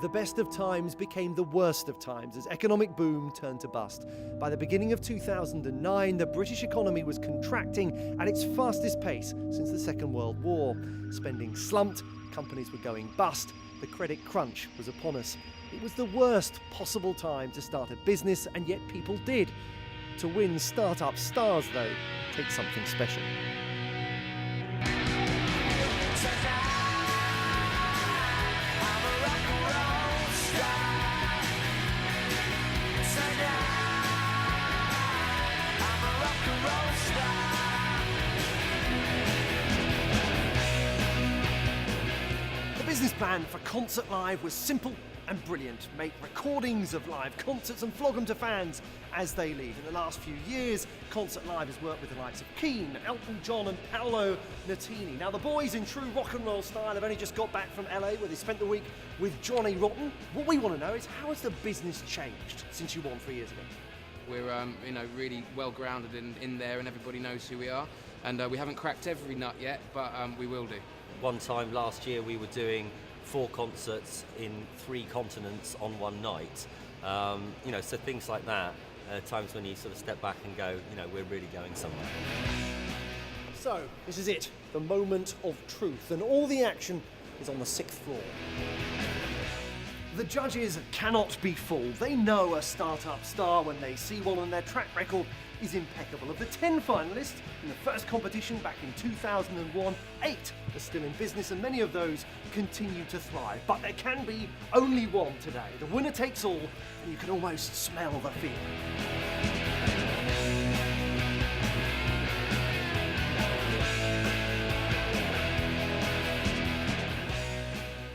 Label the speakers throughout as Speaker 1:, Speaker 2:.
Speaker 1: the best of times became the worst of times as economic boom turned to bust. By the beginning of 2009, the British economy was contracting at its fastest pace since the Second World War. Spending slumped, companies were going bust, the credit crunch was upon us. It was the worst possible time to start a business, and yet people did. To win startup stars, though, takes something special. The business plan for Concert Live was simple and brilliant. Make recordings of live concerts and flog them to fans as they leave. In the last few years, Concert Live has worked with the likes of Keane, Elton John and Paolo Nutini. Now the boys, in true rock and roll style, have only just got back from LA where they spent the week with Johnny Rotten. What we want to know is, how has the business changed since you won 3 years ago?
Speaker 2: We're really well grounded in there, and everybody knows who we are. And we haven't cracked every nut yet, but we will do.
Speaker 3: One time last year we were doing 4 concerts in 3 continents on one night. So things like that, times when you sort of step back and go, we're really going somewhere.
Speaker 1: So, this is it, the moment of truth, and all the action is on the 6th floor. The judges cannot be fooled. They know a startup star when they see one, and their track record is impeccable. Of the 10 finalists in the first competition back in 2001, 8 are still in business, and many of those continue to thrive. But there can be only one today. The winner takes all, and you can almost smell the fear.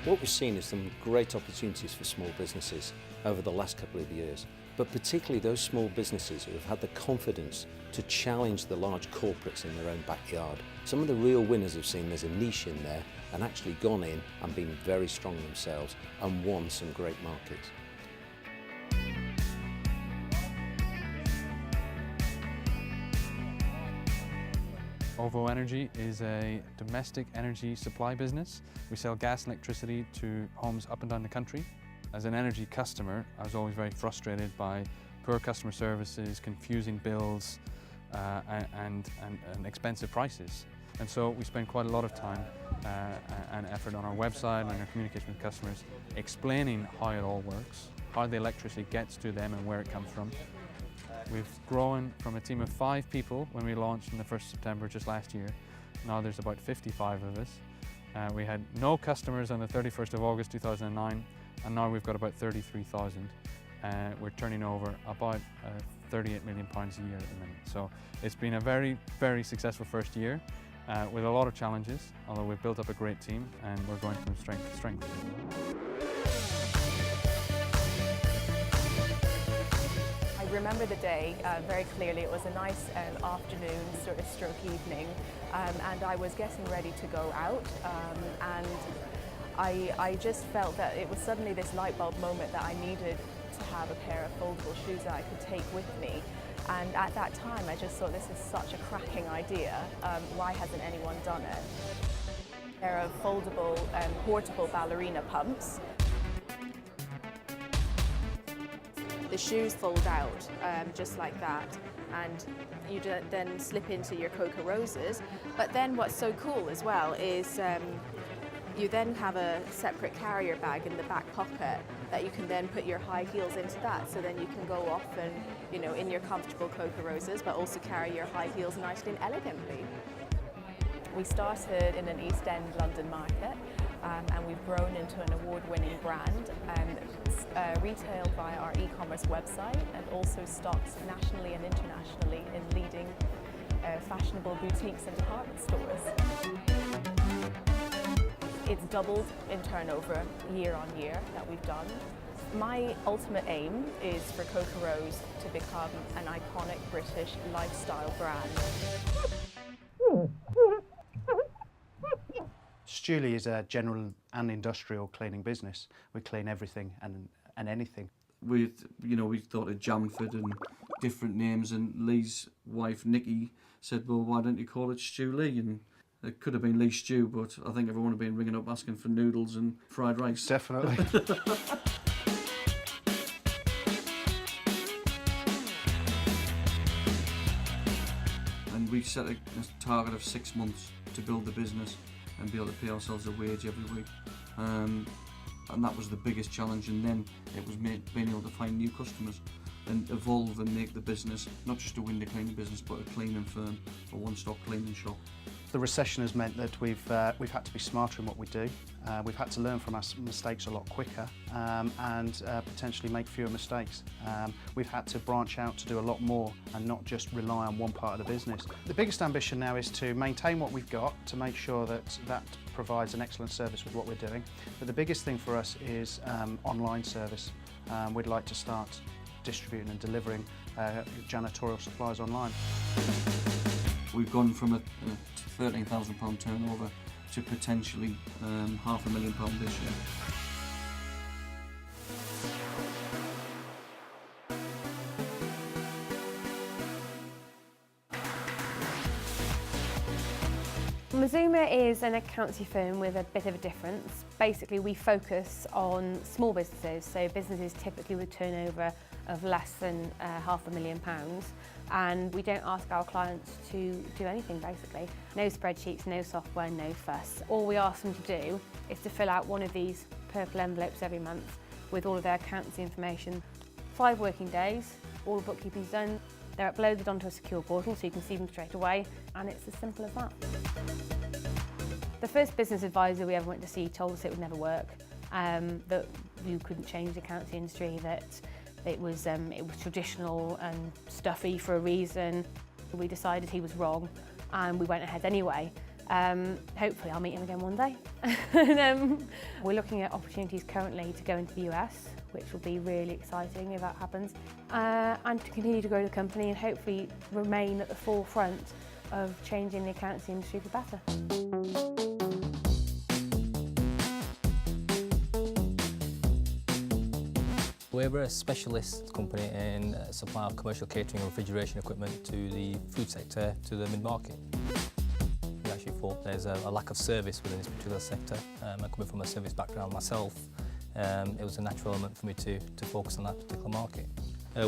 Speaker 4: What we've seen is some great opportunities for small businesses over the last couple of years, but particularly those small businesses who have had the confidence to challenge the large corporates in their own backyard. Some of the real winners have seen there's a niche in there and actually gone in and been very strong themselves and won some great markets.
Speaker 5: OVO Energy is a domestic energy supply business. We sell gas and electricity to homes up and down the country. As an energy customer, I was always very frustrated by poor customer services, confusing bills, and expensive prices. And so we spend quite a lot of time and effort on our website and our communication with customers, explaining how it all works, how the electricity gets to them and where it comes from. We've grown from a team of 5 people when we launched on the 1st of September just last year. Now there's about 55 of us. We had no customers on the 31st of August 2009, and now we've got about 33,000. We're turning over about £38 million a year at the minute. So it's been a very, very successful first year with a lot of challenges, although we've built up a great team and we're going from strength to strength.
Speaker 6: I remember the day very clearly. It was a nice afternoon, sort of stroke evening, and I was getting ready to go out, and I just felt that it was suddenly this light bulb moment that I needed to have a pair of foldable shoes that I could take with me. And at that time I just thought, this is such a cracking idea, why hasn't anyone done it? A pair of foldable portable ballerina pumps. The shoes fold out just like that, and you then slip into your Coca Roses. But then what's so cool as well is you then have a separate carrier bag in the back pocket that you can then put your high heels into that, so then you can go off and, in your comfortable Coca Roses, but also carry your high heels nicely and elegantly. We started in an East End London market, and we've grown into an award-winning brand, retailed via our e-commerce website, and also stocked nationally and internationally in leading fashionable boutiques and department stores. It's doubled in turnover year on year that we've done. My ultimate aim is for Coca Rose to become an iconic British lifestyle brand.
Speaker 7: Stewley is a general and industrial cleaning business. We clean everything and anything.
Speaker 8: We thought of Jamford and different names, and Lee's wife Nikki said, well, why don't you call it Stewley? And It could have been least stew, but I think everyone would have been ringing up asking for noodles and fried rice.
Speaker 7: Definitely.
Speaker 8: And we set a target of 6 months to build the business and be able to pay ourselves a wage every week. And that was the biggest challenge, and then it was being able to find new customers and evolve and make the business not just a window cleaning business, but a cleaning firm, a one-stop cleaning shop.
Speaker 7: The recession has meant that we've had to be smarter in what we do. We've had to learn from our mistakes a lot quicker and potentially make fewer mistakes. We've had to branch out to do a lot more and not just rely on one part of the business. The biggest ambition now is to maintain what we've got, to make sure that that provides an excellent service with what we're doing. But the biggest thing for us is online service. We'd like to start distributing and delivering janitorial supplies online.
Speaker 8: We've gone from a £13,000 turnover to potentially £500,000 this year.
Speaker 9: Mazuma is an accountancy firm with a bit of a difference. Basically, we focus on small businesses, so businesses typically with turnover of less than £500,000, and we don't ask our clients to do anything basically. No spreadsheets, no software, no fuss. All we ask them to do is to fill out one of these purple envelopes every month with all of their accountancy information. 5 working days, all the bookkeeping's done. They're uploaded onto a secure portal so you can see them straight away, and it's as simple as that. The first business advisor we ever went to see told us it would never work, that you couldn't change the accountancy industry, that it was traditional and stuffy for a reason. We decided he was wrong and we went ahead anyway. Hopefully I'll meet him again one day. We're looking at opportunities currently to go into the US, which will be really exciting if that happens, and to continue to grow the company and hopefully remain at the forefront of changing the accountancy industry for better.
Speaker 10: We're a specialist company in supply of commercial catering and refrigeration equipment to the food sector, to the mid-market. We actually thought there's a lack of service within this particular sector. I'm coming from a service background myself. It was a natural element for me to focus on that particular market.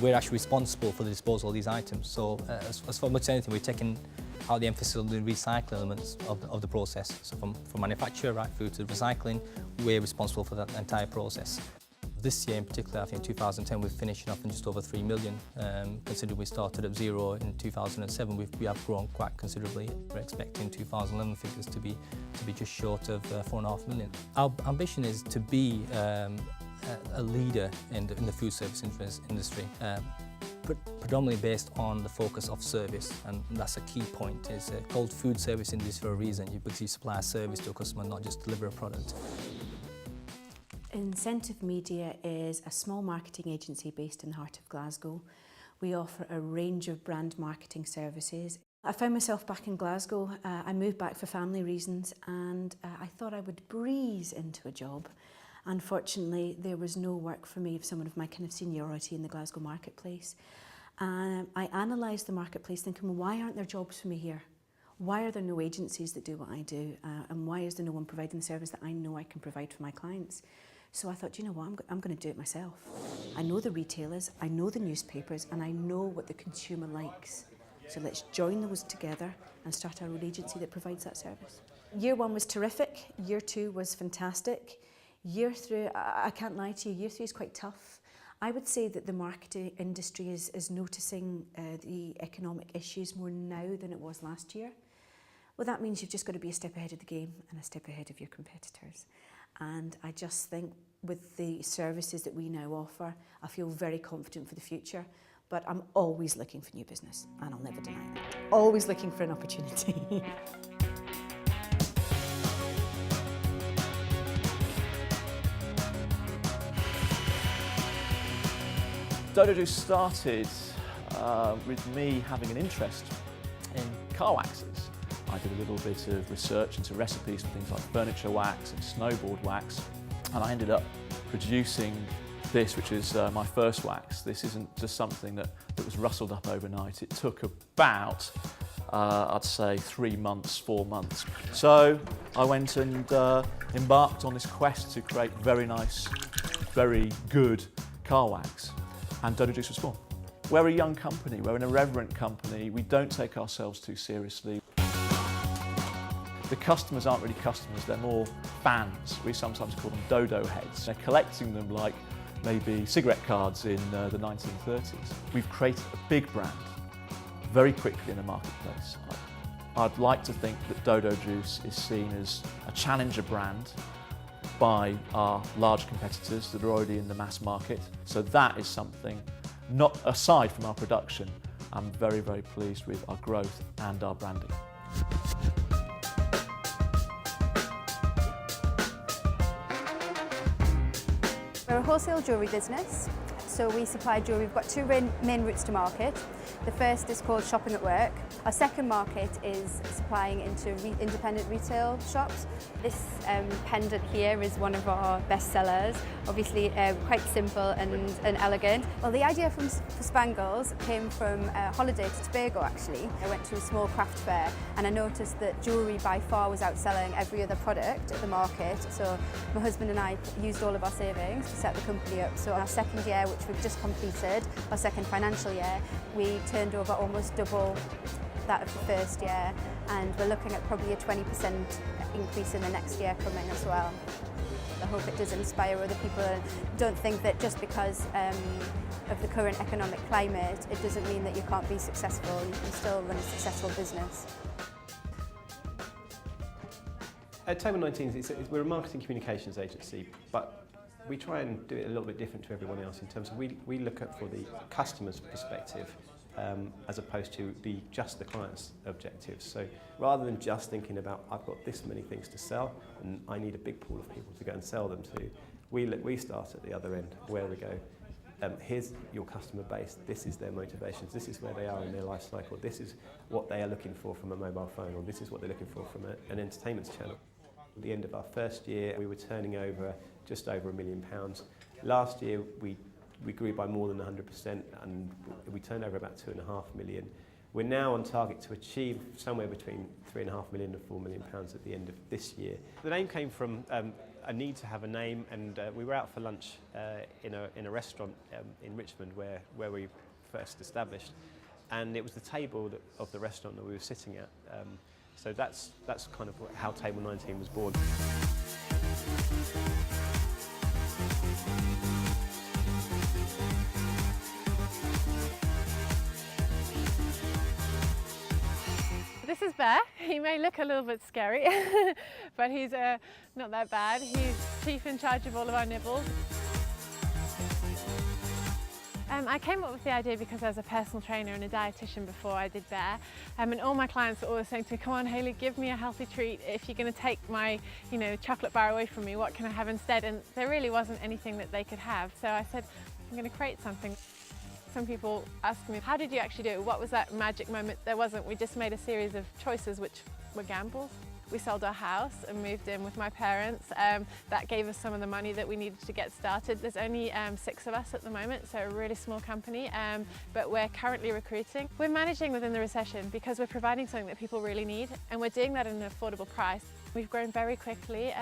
Speaker 10: We're actually responsible for the disposal of these items, so as much as anything, we're taking out the emphasis on the recycling elements of the process. So from manufacture right through to recycling, we're responsible for that entire process. This year in particular, I think in 2010 we've finished off in just over 3 million. Considering we started at 0 in 2007, we have grown quite considerably. We're expecting 2011 figures to be just short of 4.5 million. Our ambition is to be a leader in the food service industry, predominantly based on the focus of service, and that's a key point. It's called food service industry for a reason, because you supply a service to a customer, not just deliver a product.
Speaker 11: Incentive Media is a small marketing agency based in the heart of Glasgow. We offer a range of brand marketing services. I found myself back in Glasgow. I moved back for family reasons, and I thought I would breeze into a job. Unfortunately, there was no work for me of someone of my kind of seniority in the Glasgow marketplace. I analysed the marketplace thinking, well, why aren't there jobs for me here? Why are there no agencies that do what I do? And why is there no one providing the service that I know I can provide for my clients? So I thought, you know what, I'm going to do it myself. I know the retailers, I know the newspapers, and I know what the consumer likes. So let's join those together and start our own agency that provides that service. Year 1 was terrific, year 2 was fantastic. Year 3, I can't lie to you, year 3 is quite tough. I would say that the marketing industry is noticing the economic issues more now than it was last year. Well, that means you've just got to be a step ahead of the game and a step ahead of your competitors. And I just think with the services that we now offer, I feel very confident for the future, but I'm always looking for new business, and I'll never deny that. Always looking for an opportunity.
Speaker 12: Dodo started with me having an interest in car waxes. I did a little bit of research into recipes for things like furniture wax and snowboard wax, and I ended up producing this, which is my first wax. This isn't just something that was rustled up overnight. It took about I'd say 3 months, 4 months. So I went and embarked on this quest to create very nice, very good car wax, and Dodo Juice was born. We're a young company, we're an irreverent company, we don't take ourselves too seriously. The customers aren't really customers, they're more fans. We sometimes call them dodo heads. They're collecting them like maybe cigarette cards in the 1930s. We've created a big brand very quickly in the marketplace. I'd like to think that Dodo Juice is seen as a challenger brand by our large competitors that are already in the mass market. So that is something, not aside from our production, I'm very, very pleased with our growth and our branding.
Speaker 13: We're a wholesale jewellery business, so we supply jewellery. We've got two main routes to market. The first is called shopping at work. Our second market is supplying into independent retail shops. This pendant here is one of our best sellers. Obviously quite simple and elegant. Well, the idea for spangles came from a holiday to Tobago actually. I went to a small craft fair and I noticed that jewellery by far was outselling every other product at the market. So my husband and I used all of our savings to set the company up. So our second year, which we've just completed, our second financial year, we turned over almost double that of the first year, and we're looking at probably a 20% increase in the next year coming as well. I hope it does inspire other people. Don't think that just because of the current economic climate, it doesn't mean that you can't be successful. You can still run a successful business.
Speaker 14: At Table 19, we're a marketing communications agency, but we try and do it a little bit different to everyone else in terms of we look at for the customer's perspective as opposed to just the client's objectives. So rather than just thinking about I've got this many things to sell and I need a big pool of people to go and sell them to, we start at the other end where we go, here's your customer base, this is their motivations, this is where they are in their life cycle, this is what they are looking for from a mobile phone, or this is what they're looking for from an entertainment channel. At the end of our first year, we were turning over just over £1 million. Last year, we grew by more than 100% and we turned over about £2.5 million. We're now on target to achieve somewhere between £3.5 million and £4 million at the end of this year. The name came from a need to have a name, and we were out for lunch in a restaurant in Richmond where we first established, and it was the table of the restaurant that we were sitting at. So that's kind of how Table 19 was born.
Speaker 15: This is Bear. He may look a little bit scary, but he's not that bad. He's chief in charge of all of our nibbles. I came up with the idea because I was a personal trainer and a dietitian before I did Bear, and all my clients were always saying to me, come on Hayley, give me a healthy treat. If you're going to take my chocolate bar away from me, what can I have instead? And there really wasn't anything that they could have, so I said, I'm going to create something. Some people ask me, how did you actually do it? What was that magic moment? There wasn't. We just made a series of choices which were gambles. We sold our house and moved in with my parents. That gave us some of the money that we needed to get started. There's only 6 of us at the moment, so a really small company, but we're currently recruiting. We're managing within the recession because we're providing something that people really need, and we're doing that at an affordable price. We've grown very quickly.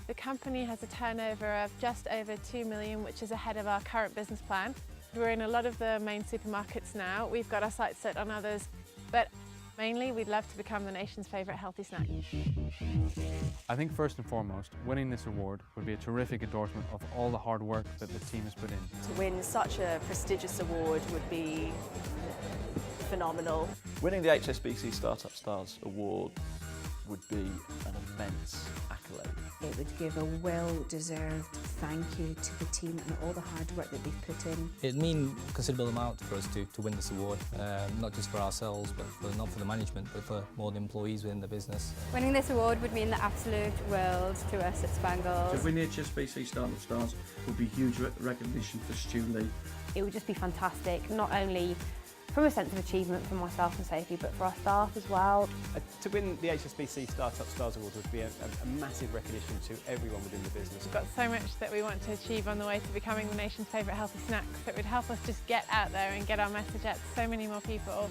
Speaker 15: The company has a turnover of just over 2 million, which is ahead of our current business plan. We're in a lot of the main supermarkets now. We've got our sights set on others, but mainly we'd love to become the nation's favourite healthy snack.
Speaker 5: I think first and foremost, winning this award would be a terrific endorsement of all the hard work that the team has put in.
Speaker 16: To win such a prestigious award would be phenomenal.
Speaker 12: Winning the HSBC Startup Stars Award would be an immense accolade.
Speaker 11: It would give a well-deserved thank you to the team and all the hard work that they've put in.
Speaker 10: It means a considerable amount for us to win this award, not just for ourselves, but not for the management, but for more the employees within the business.
Speaker 13: Winning this award would mean the absolute world to us at Spangles.
Speaker 8: To win the HSBC Startup Stars would be huge recognition for Stu Lee.
Speaker 9: It would just be fantastic, not only from a sense of achievement for myself and Sophie, but for our staff as well.
Speaker 14: To win the HSBC Startup Stars Award would be a massive recognition to everyone within the business.
Speaker 15: We've got so much that we want to achieve on the way to becoming the nation's favourite healthy snack, that would help us just get out there and get our message out to so many more people.